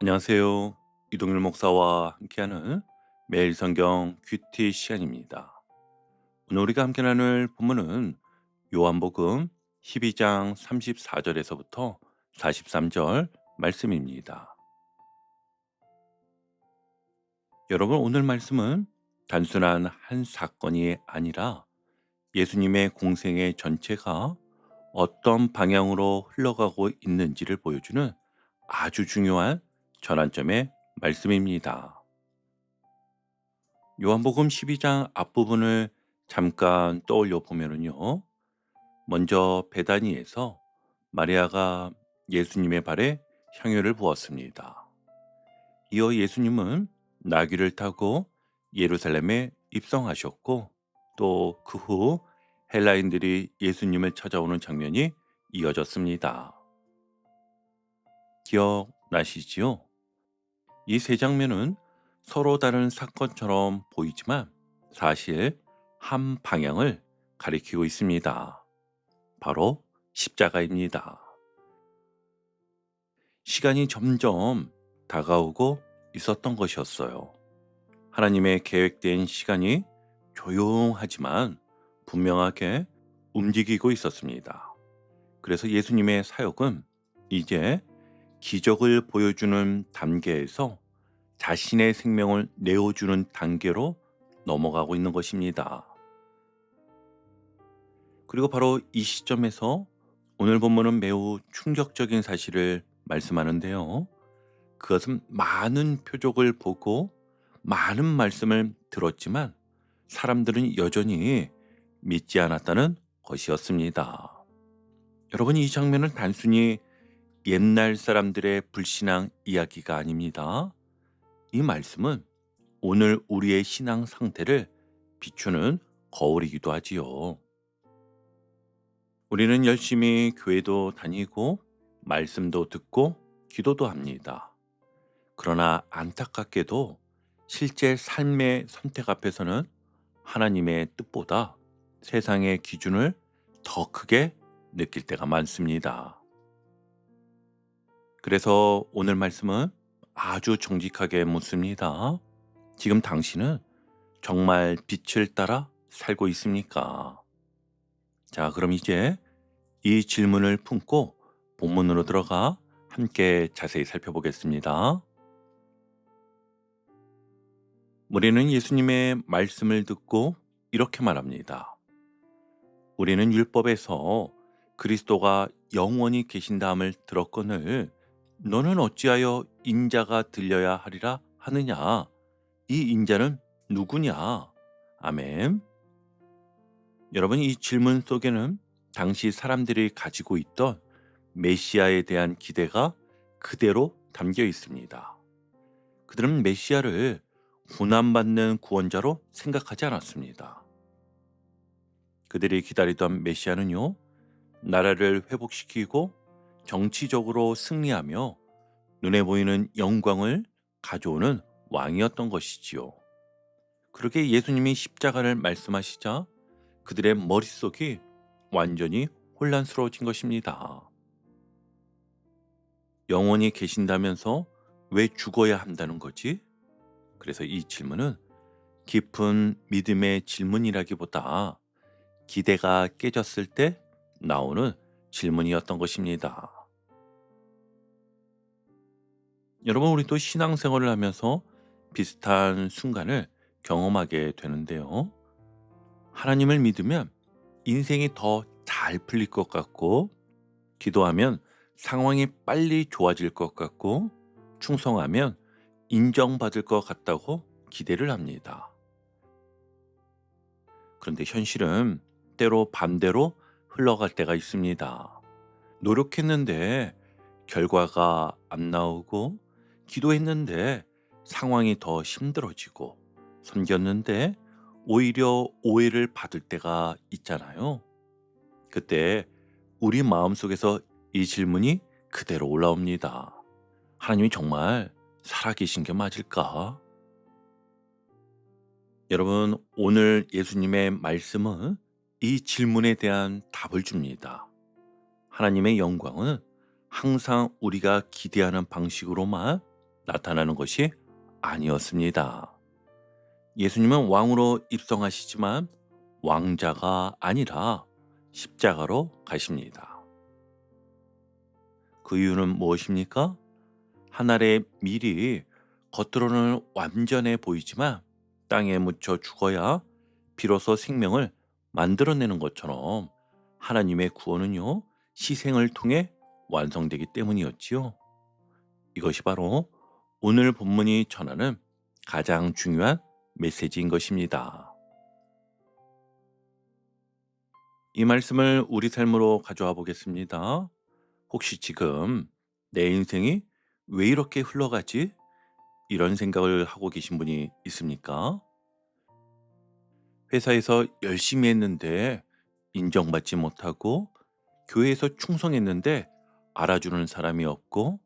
안녕하세요. 이동일 목사와 함께하는 매일 성경 큐티 시간입니다. 오늘 우리가 함께 나눌 본문은 요한복음 12장 34절에서부터 43절 말씀입니다. 여러분, 오늘 말씀은 단순한 한 사건이 아니라 예수님의 공생의 전체가 어떤 방향으로 흘러가고 있는지를 보여주는 아주 중요한 전환점의 말씀입니다. 요한복음 12장 앞부분을 잠깐 떠올려 보면은요. 먼저 베다니에서 마리아가 예수님의 발에 향유를 부었습니다. 이어 예수님은 나귀를 타고 예루살렘에 입성하셨고 또 그 후 헬라인들이 예수님을 찾아오는 장면이 이어졌습니다. 기억나시지요? 이 세 장면은 서로 다른 사건처럼 보이지만 사실 한 방향을 가리키고 있습니다. 바로 십자가입니다. 시간이 점점 다가오고 있었던 것이었어요. 하나님의 계획된 시간이 조용하지만 분명하게 움직이고 있었습니다. 그래서 예수님의 사역은 이제 기적을 보여주는 단계에서 자신의 생명을 내어주는 단계로 넘어가고 있는 것입니다. 그리고 바로 이 시점에서 오늘 본문은 매우 충격적인 사실을 말씀하는데요. 그것은 많은 표적을 보고 많은 말씀을 들었지만 사람들은 여전히 믿지 않았다는 것이었습니다. 여러분, 이 장면은 단순히 옛날 사람들의 불신앙 이야기가 아닙니다. 이 말씀은 오늘 우리의 신앙 상태를 비추는 거울이기도 하지요. 우리는 열심히 교회도 다니고 말씀도 듣고 기도도 합니다. 그러나 안타깝게도 실제 삶의 선택 앞에서는 하나님의 뜻보다 세상의 기준을 더 크게 느낄 때가 많습니다. 그래서 오늘 말씀은 아주 정직하게 묻습니다. 지금 당신은 정말 빛을 따라 살고 있습니까? 자, 그럼 이제 이 질문을 품고 본문으로 들어가 함께 자세히 살펴보겠습니다. 우리는 예수님의 말씀을 듣고 이렇게 말합니다. 우리는 율법에서 그리스도가 영원히 계신다함을 들었거늘 너는 어찌하여 인자가 들려야 하리라 하느냐? 이 인자는 누구냐? 아멘. 여러분, 이 질문 속에는 당시 사람들이 가지고 있던 메시아에 대한 기대가 그대로 담겨 있습니다. 그들은 메시아를 고난받는 구원자로 생각하지 않았습니다. 그들이 기다리던 메시아는요, 나라를 회복시키고 정치적으로 승리하며 눈에 보이는 영광을 가져오는 왕이었던 것이지요. 그렇게 예수님이 십자가를 말씀하시자 그들의 머릿속이 완전히 혼란스러워진 것입니다. 영원히 계신다면서 왜 죽어야 한다는 거지? 그래서 이 질문은 깊은 믿음의 질문이라기보다 기대가 깨졌을 때 나오는 질문이었던 것입니다. 여러분, 우리도 신앙생활을 하면서 비슷한 순간을 경험하게 되는데요. 하나님을 믿으면 인생이 더 잘 풀릴 것 같고, 기도하면 상황이 빨리 좋아질 것 같고, 충성하면 인정받을 것 같다고 기대를 합니다. 그런데 현실은 때로 반대로 흘러갈 때가 있습니다. 노력했는데 결과가 안 나오고, 기도했는데 상황이 더 힘들어지고, 섬겼는데 오히려 오해를 받을 때가 있잖아요. 그때 우리 마음속에서 이 질문이 그대로 올라옵니다. 하나님이 정말 살아계신 게 맞을까? 여러분, 오늘 예수님의 말씀은 이 질문에 대한 답을 줍니다. 하나님의 영광은 항상 우리가 기대하는 방식으로만 나타나는 것이 아니었습니다. 예수님은 왕으로 입성하시지만 왕자가 아니라 십자가로 가십니다. 그 이유는 무엇입니까? 하늘의 밀이 겉으로는 완전해 보이지만 땅에 묻혀 죽어야 비로소 생명을 만들어내는 것처럼 하나님의 구원은요, 희생을 통해 완성되기 때문이었지요. 이것이 바로 오늘 본문이 전하는 가장 중요한 메시지인 것입니다. 이 말씀을 우리 삶으로 가져와 보겠습니다. 혹시 지금 내 인생이 왜 이렇게 흘러가지? 이런 생각을 하고 계신 분이 있습니까? 회사에서 열심히 했는데 인정받지 못하고, 교회에서 충성했는데 알아주는 사람이 없고,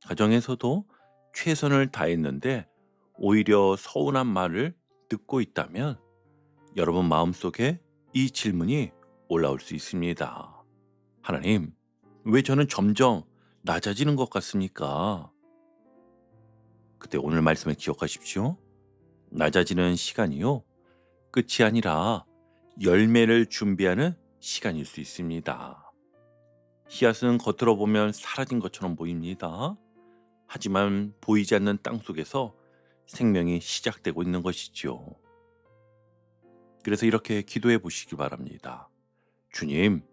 가정에서도 최선을 다했는데 오히려 서운한 말을 듣고 있다면 여러분 마음속에 이 질문이 올라올 수 있습니다. 하나님, 왜 저는 점점 낮아지는 것 같습니까? 그때 오늘 말씀을 기억하십시오. 낮아지는 시간이요, 끝이 아니라 열매를 준비하는 시간일 수 있습니다. 씨앗은 겉으로 보면 사라진 것처럼 보입니다. 하지만 보이지 않는 땅 속에서 생명이 시작되고 있는 것이지요. 그래서 이렇게 기도해 보시기 바랍니다. 주님,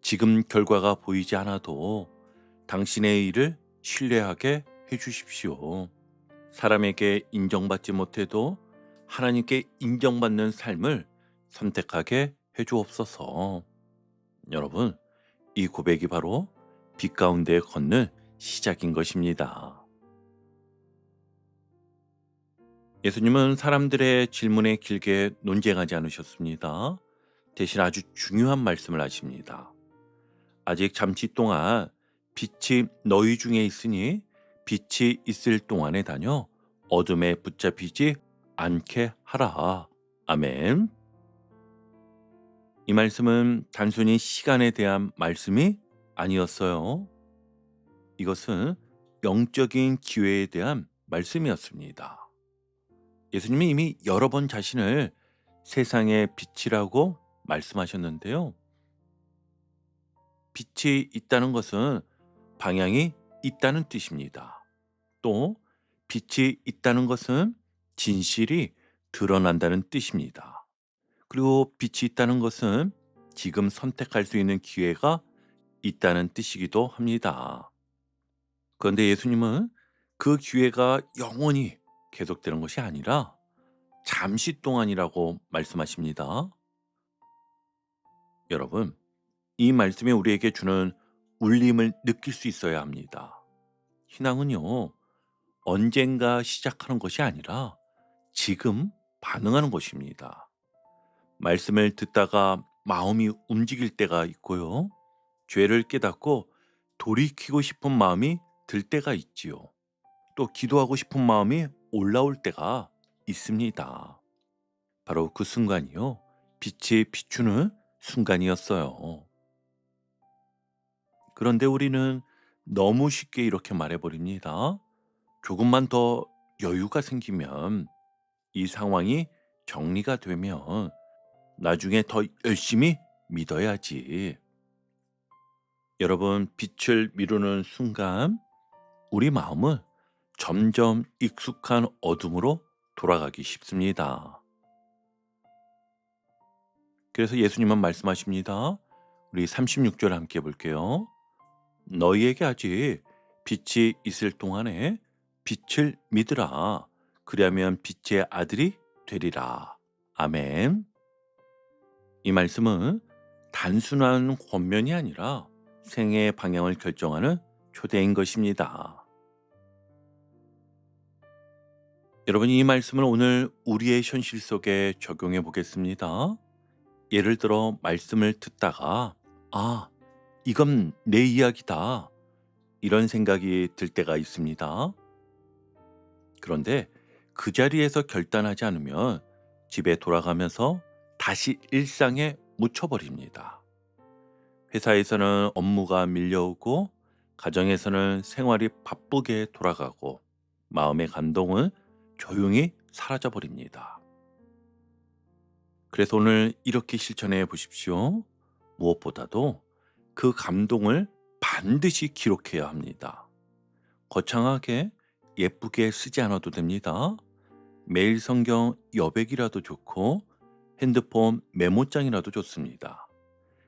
지금 결과가 보이지 않아도 당신의 일을 신뢰하게 해주십시오. 사람에게 인정받지 못해도 하나님께 인정받는 삶을 선택하게 해주옵소서. 여러분, 이 고백이 바로 빛 가운데 걷는 시작인 것입니다. 예수님은 사람들의 질문에 길게 논쟁하지 않으셨습니다. 대신 아주 중요한 말씀을 하십니다. 아직 잠시 동안 빛이 너희 중에 있으니 빛이 있을 동안에 다녀 어둠에 붙잡히지 않게 하라. 아멘. 이 말씀은 단순히 시간에 대한 말씀이 아니었어요. 이것은 영적인 기회에 대한 말씀이었습니다. 예수님이 이미 여러 번 자신을 세상의 빛이라고 말씀하셨는데요. 빛이 있다는 것은 방향이 있다는 뜻입니다. 또 빛이 있다는 것은 진실이 드러난다는 뜻입니다. 그리고 빛이 있다는 것은 지금 선택할 수 있는 기회가 있다는 뜻이기도 합니다. 그런데 예수님은 그 기회가 영원히 계속되는 것이 아니라 잠시 동안이라고 말씀하십니다. 여러분, 이 말씀이 우리에게 주는 울림을 느낄 수 있어야 합니다. 신앙은요, 언젠가 시작하는 것이 아니라 지금 반응하는 것입니다. 말씀을 듣다가 마음이 움직일 때가 있고요. 죄를 깨닫고 돌이키고 싶은 마음이 들 때가 있지요. 또 기도하고 싶은 마음이 올라올 때가 있습니다. 바로 그 순간이요, 빛이 비추는 순간이었어요. 그런데 우리는 너무 쉽게 이렇게 말해버립니다. 조금만 더 여유가 생기면, 이 상황이 정리가 되면 나중에 더 열심히 믿어야지. 여러분, 빛을 미루는 순간 우리 마음은 점점 익숙한 어둠으로 돌아가기 쉽습니다. 그래서 예수님은 말씀하십니다. 우리 36절 함께 볼게요. 너희에게 아직 빛이 있을 동안에 빛을 믿으라. 그리하면 빛의 아들이 되리라. 아멘. 이 말씀은 단순한 권면이 아니라 생애의 방향을 결정하는 초대인 것입니다. 여러분, 이 말씀을 오늘 우리의 현실 속에 적용해 보겠습니다. 예를 들어 말씀을 듣다가 이건 내 이야기다, 이런 생각이 들 때가 있습니다. 그런데 그 자리에서 결단하지 않으면 집에 돌아가면서 다시 일상에 묻혀버립니다. 회사에서는 업무가 밀려오고, 가정에서는 생활이 바쁘게 돌아가고, 마음의 감동은 조용히 사라져 버립니다. 그래서 오늘 이렇게 실천해 보십시오. 무엇보다도 그 감동을 반드시 기록해야 합니다. 거창하게 예쁘게 쓰지 않아도 됩니다. 매일 성경 여백이라도 좋고 핸드폰 메모장이라도 좋습니다.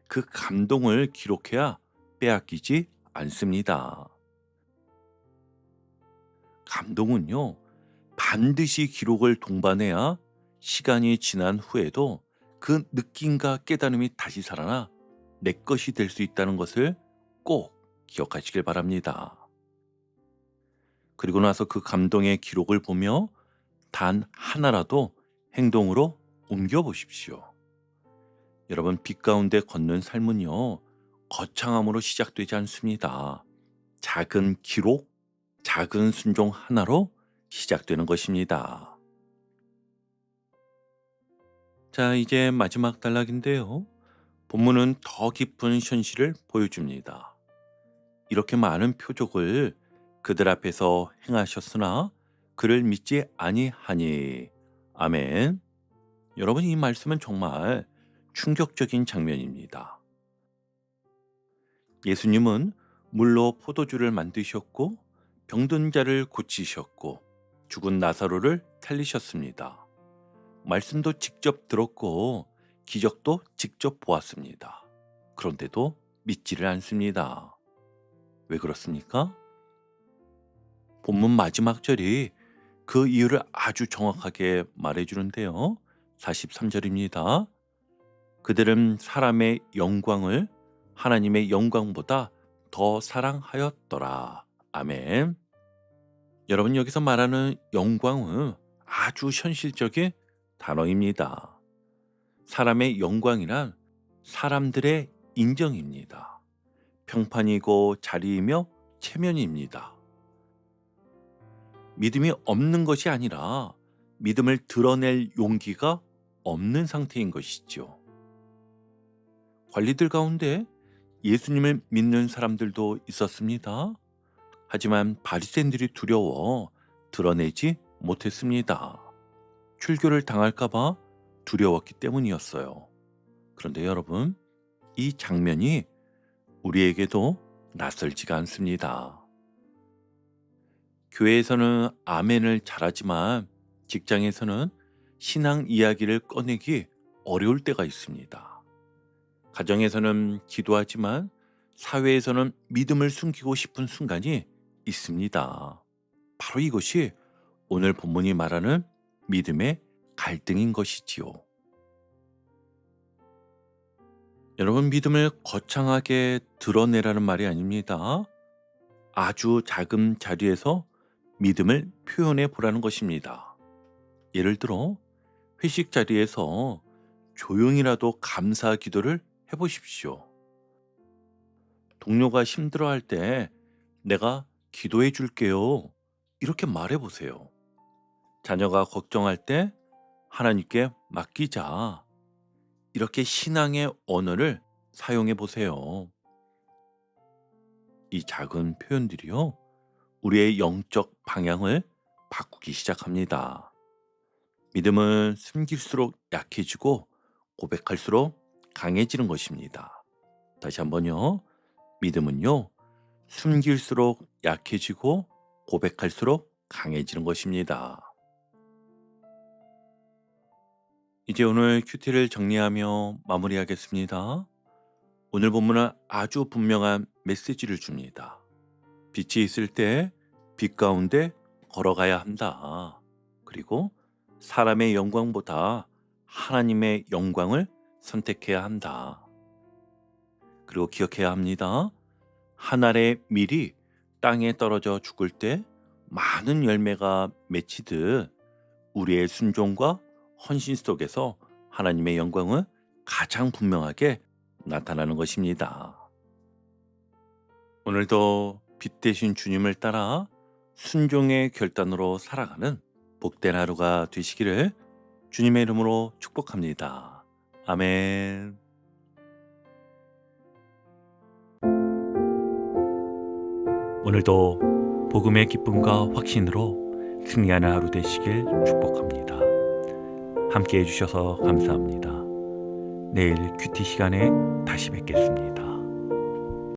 그 감동을 기록해야 빼앗기지 않습니다. 감동은요, 반드시 기록을 동반해야 시간이 지난 후에도 그 느낌과 깨달음이 다시 살아나 내 것이 될 수 있다는 것을 꼭 기억하시길 바랍니다. 그리고 나서 그 감동의 기록을 보며 단 하나라도 행동으로 옮겨 보십시오. 여러분, 빛 가운데 걷는 삶은요, 거창함으로 시작되지 않습니다. 작은 기록, 작은 순종 하나로 시작되는 것입니다. 자, 이제 마지막 단락인데요. 본문은 더 깊은 현실을 보여줍니다. 이렇게 많은 표적을 그들 앞에서 행하셨으나 그를 믿지 아니하니. 아멘. 여러분, 이 말씀은 정말 충격적인 장면입니다. 예수님은 물로 포도주를 만드셨고 병든 자를 고치셨고 죽은 나사로를 살리셨습니다. 말씀도 직접 들었고 기적도 직접 보았습니다. 그런데도 믿지를 않습니다. 왜 그렇습니까? 본문 마지막 절이 그 이유를 아주 정확하게 말해주는데요. 43절입니다. 그들은 사람의 영광을 하나님의 영광보다 더 사랑하였더라. 아멘. 여러분, 여기서 말하는 영광은 아주 현실적인 단어입니다. 사람의 영광이란 사람들의 인정입니다. 평판이고 자리이며 체면입니다. 믿음이 없는 것이 아니라 믿음을 드러낼 용기가 없는 상태인 것이죠. 관리들 가운데 예수님을 믿는 사람들도 있었습니다. 하지만 바리새인들이 두려워 드러내지 못했습니다. 출교를 당할까봐 두려웠기 때문이었어요. 그런데 여러분, 이 장면이 우리에게도 낯설지가 않습니다. 교회에서는 아멘을 잘하지만 직장에서는 신앙 이야기를 꺼내기 어려울 때가 있습니다. 가정에서는 기도하지만 사회에서는 믿음을 숨기고 싶은 순간이 있습니다. 바로 이것이 오늘 본문이 말하는 믿음의 갈등인 것이지요. 여러분, 믿음을 거창하게 드러내라는 말이 아닙니다. 아주 작은 자리에서 믿음을 표현해 보라는 것입니다. 예를 들어 회식 자리에서 조용히라도 감사 기도를 해보십시오. 동료가 힘들어할 때 내가 기도해 줄게요. 이렇게 말해 보세요. 자녀가 걱정할 때 하나님께 맡기자. 이렇게 신앙의 언어를 사용해 보세요. 이 작은 표현들이요, 우리의 영적 방향을 바꾸기 시작합니다. 믿음은 숨길수록 약해지고 고백할수록 강해지는 것입니다. 다시 한번요. 믿음은요, 숨길수록 약해지고 고백할수록 강해지는 것입니다. 이제 오늘 큐티를 정리하며 마무리하겠습니다. 오늘 본문은 아주 분명한 메시지를 줍니다. 빛이 있을 때 빛 가운데 걸어가야 한다. 그리고 사람의 영광보다 하나님의 영광을 선택해야 한다. 그리고 기억해야 합니다. 한 알의 밀이 땅에 떨어져 죽을 때 많은 열매가 맺히듯 우리의 순종과 헌신 속에서 하나님의 영광은 가장 분명하게 나타나는 것입니다. 오늘도 빛 대신 주님을 따라 순종의 결단으로 살아가는 복된 하루가 되시기를 주님의 이름으로 축복합니다. 아멘. 오늘도 복음의 기쁨과 확신으로 승리하는 하루 되시길 축복합니다. 함께 해주셔서 감사합니다. 내일 큐티 시간에 다시 뵙겠습니다.